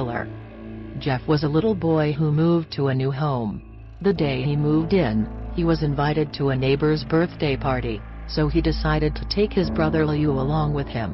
killer. Jeff was a little boy who moved to a new home. The day he moved in, he was invited to a neighbor's birthday party, so he decided to take his brother Liu along with him.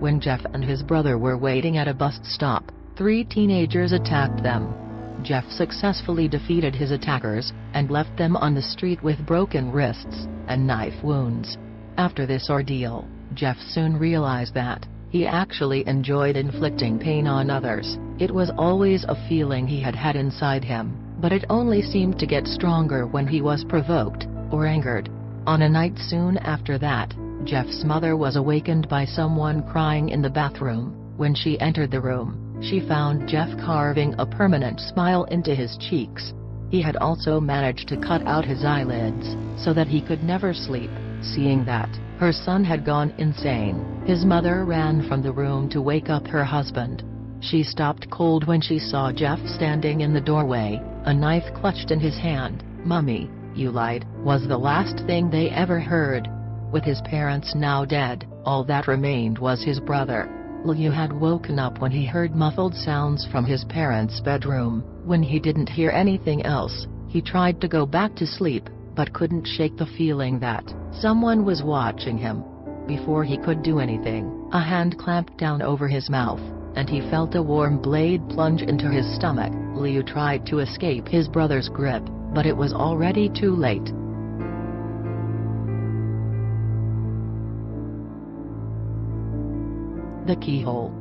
When Jeff and his brother were waiting at a bus stop, 3 teenagers attacked them. Jeff successfully defeated his attackers, and left them on the street with broken wrists and knife wounds. After this ordeal, Jeff soon realized that he actually enjoyed inflicting pain on others. It was always a feeling he had had inside him, but it only seemed to get stronger when he was provoked or angered. On a night soon after that, Jeff's mother was awakened by someone crying in the bathroom. When she entered the room, she found Jeff carving a permanent smile into his cheeks. He had also managed to cut out his eyelids, so that he could never sleep. Seeing that her son had gone insane, his mother ran from the room to wake up her husband. She stopped cold when she saw Jeff standing in the doorway, a knife clutched in his hand. "Mummy, you lied," was the last thing they ever heard. With his parents now dead, all that remained was his brother. Liu had woken up when he heard muffled sounds from his parents' bedroom. When he didn't hear anything else, he tried to go back to sleep, but couldn't shake the feeling that someone was watching him. Before he could do anything, a hand clamped down over his mouth, and he felt a warm blade plunge into his stomach. Liu tried to escape his brother's grip, but it was already too late. The Keyhole.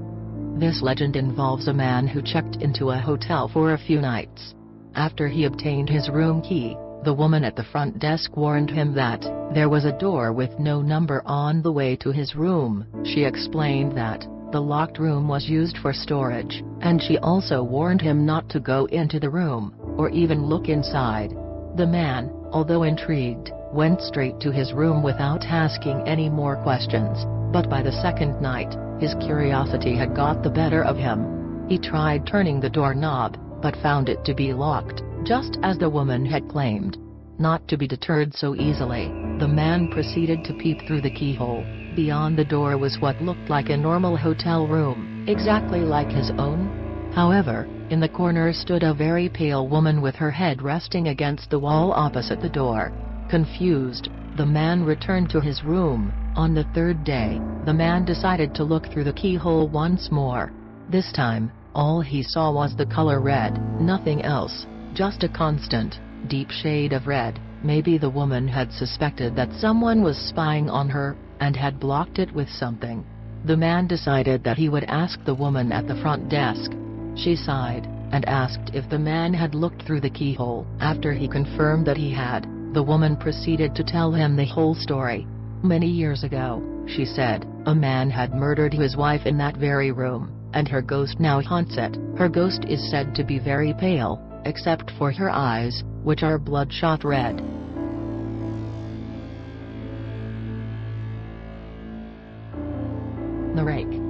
This legend involves a man who checked into a hotel for a few nights. After he obtained his room key, the woman at the front desk warned him that there was a door with no number on the way to his room. She explained that the locked room was used for storage, and she also warned him not to go into the room, or even look inside. The man, although intrigued, went straight to his room without asking any more questions, but by the second night, his curiosity had got the better of him. He tried turning the doorknob, but found it to be locked, just as the woman had claimed. Not to be deterred so easily, the man proceeded to peep through the keyhole. Beyond the door was what looked like a normal hotel room, exactly like his own. However, in the corner stood a very pale woman with her head resting against the wall opposite the door. Confused, the man returned to his room. On the third day, the man decided to look through the keyhole once more. This time, all he saw was the color red, nothing else, just a constant, deep shade of red. Maybe the woman had suspected that someone was spying on her, and had blocked it with something. The man decided that he would ask the woman at the front desk. She sighed, and asked if the man had looked through the keyhole. After he confirmed that he had, the woman proceeded to tell him the whole story. Many years ago, she said, a man had murdered his wife in that very room, and her ghost now haunts it. Her ghost is said to be very pale, except for her eyes, which are bloodshot red. The Rake.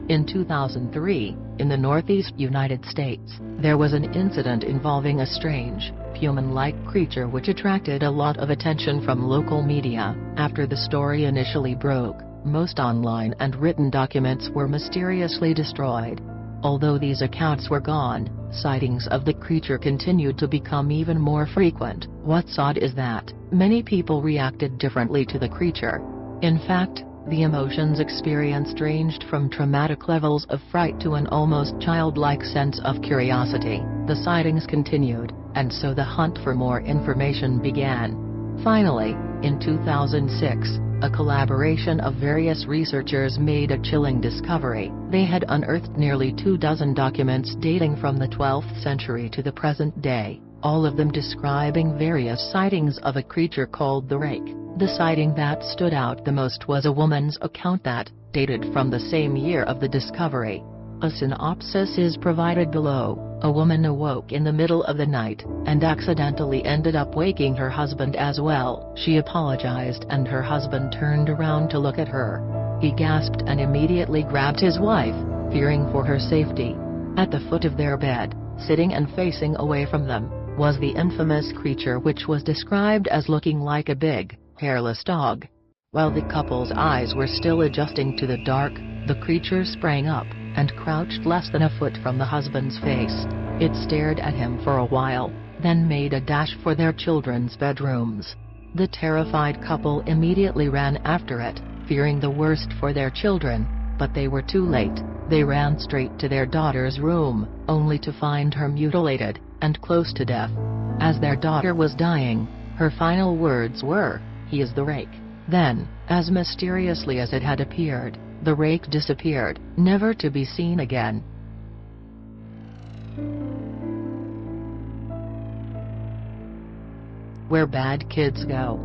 In 2003, in the Northeast United States, there was an incident involving a strange, human-like creature which attracted a lot of attention from local media. After the story initially broke, most online and written documents were mysteriously destroyed. Although these accounts were gone, sightings of the creature continued to become even more frequent. What's odd is that many people reacted differently to the creature. In fact, the emotions experienced ranged from traumatic levels of fright to an almost childlike sense of curiosity. The sightings continued, and so the hunt for more information began. Finally, in 2006, a collaboration of various researchers made a chilling discovery. They had unearthed nearly 24 documents dating from the 12th century to the present day, all of them describing various sightings of a creature called the Rake. The sighting that stood out the most was a woman's account that dated from the same year of the discovery. A synopsis is provided below. A woman awoke in the middle of the night, and accidentally ended up waking her husband as well. She apologized and her husband turned around to look at her. He gasped and immediately grabbed his wife, fearing for her safety. At the foot of their bed, sitting and facing away from them, was the infamous creature which was described as looking like a big, hairless dog. While the couple's eyes were still adjusting to the dark, the creature sprang up, and crouched less than a foot from the husband's face. It stared at him for a while, then made a dash for their children's bedrooms. The terrified couple immediately ran after it, fearing the worst for their children, but they were too late. They ran straight to their daughter's room, only to find her mutilated, and close to death. As their daughter was dying, her final words were, "He is the rake." Then, as mysteriously as it had appeared, the rake disappeared, never to be seen again. Where bad kids go.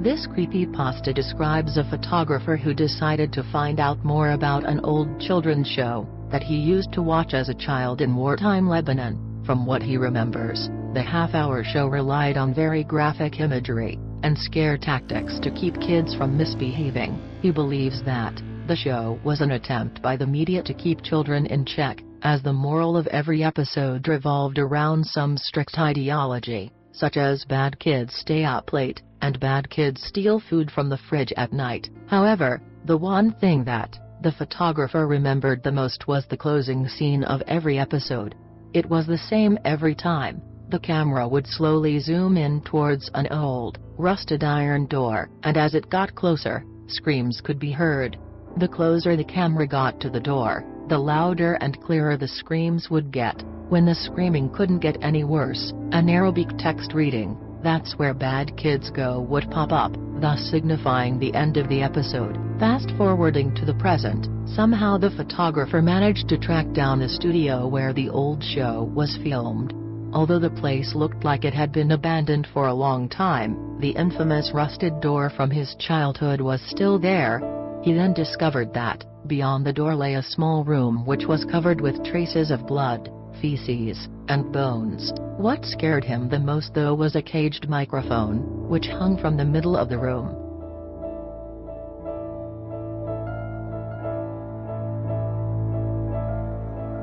This creepypasta describes a photographer who decided to find out more about an old children's show that he used to watch as a child in wartime Lebanon. From what he remembers, the half-hour show relied on very graphic imagery and scare tactics to keep kids from misbehaving. He believes that the show was an attempt by the media to keep children in check, as the moral of every episode revolved around some strict ideology, such as bad kids stay up late, and bad kids steal food from the fridge at night. However, the one thing that the photographer remembered the most was the closing scene of every episode. It was the same every time. The camera would slowly zoom in towards an old, rusted iron door, and as it got closer, screams could be heard. The closer the camera got to the door, the louder and clearer the screams would get. When the screaming couldn't get any worse, an Arabic text reading, "That's where bad kids go," would pop up, thus signifying the end of the episode. Fast forwarding to the present, somehow the photographer managed to track down the studio where the old show was filmed. Although the place looked like it had been abandoned for a long time, the infamous rusted door from his childhood was still there. He then discovered that, beyond the door lay a small room which was covered with traces of blood, feces, and bones. What scared him the most though was a caged microphone, which hung from the middle of the room.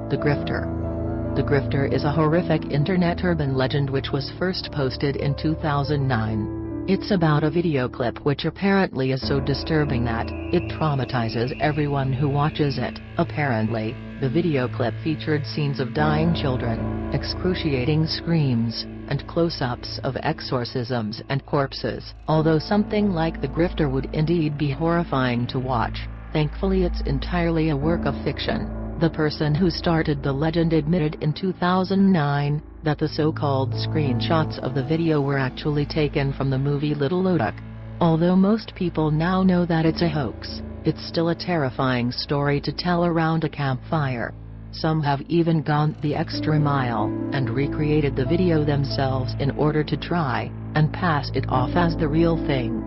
The Grifter. The Grifter is a horrific internet urban legend which was first posted in 2009. It's about a video clip which apparently is so disturbing that it traumatizes everyone who watches it. Apparently, the video clip featured scenes of dying children, excruciating screams, and close-ups of exorcisms and corpses. Although something like The Grifter would indeed be horrifying to watch, thankfully it's entirely a work of fiction. The person who started the legend admitted in 2009 that the so-called screenshots of the video were actually taken from the movie Little Oduck. Although most people now know that it's a hoax, it's still a terrifying story to tell around a campfire. Some have even gone the extra mile and recreated the video themselves in order to try and pass it off as the real thing.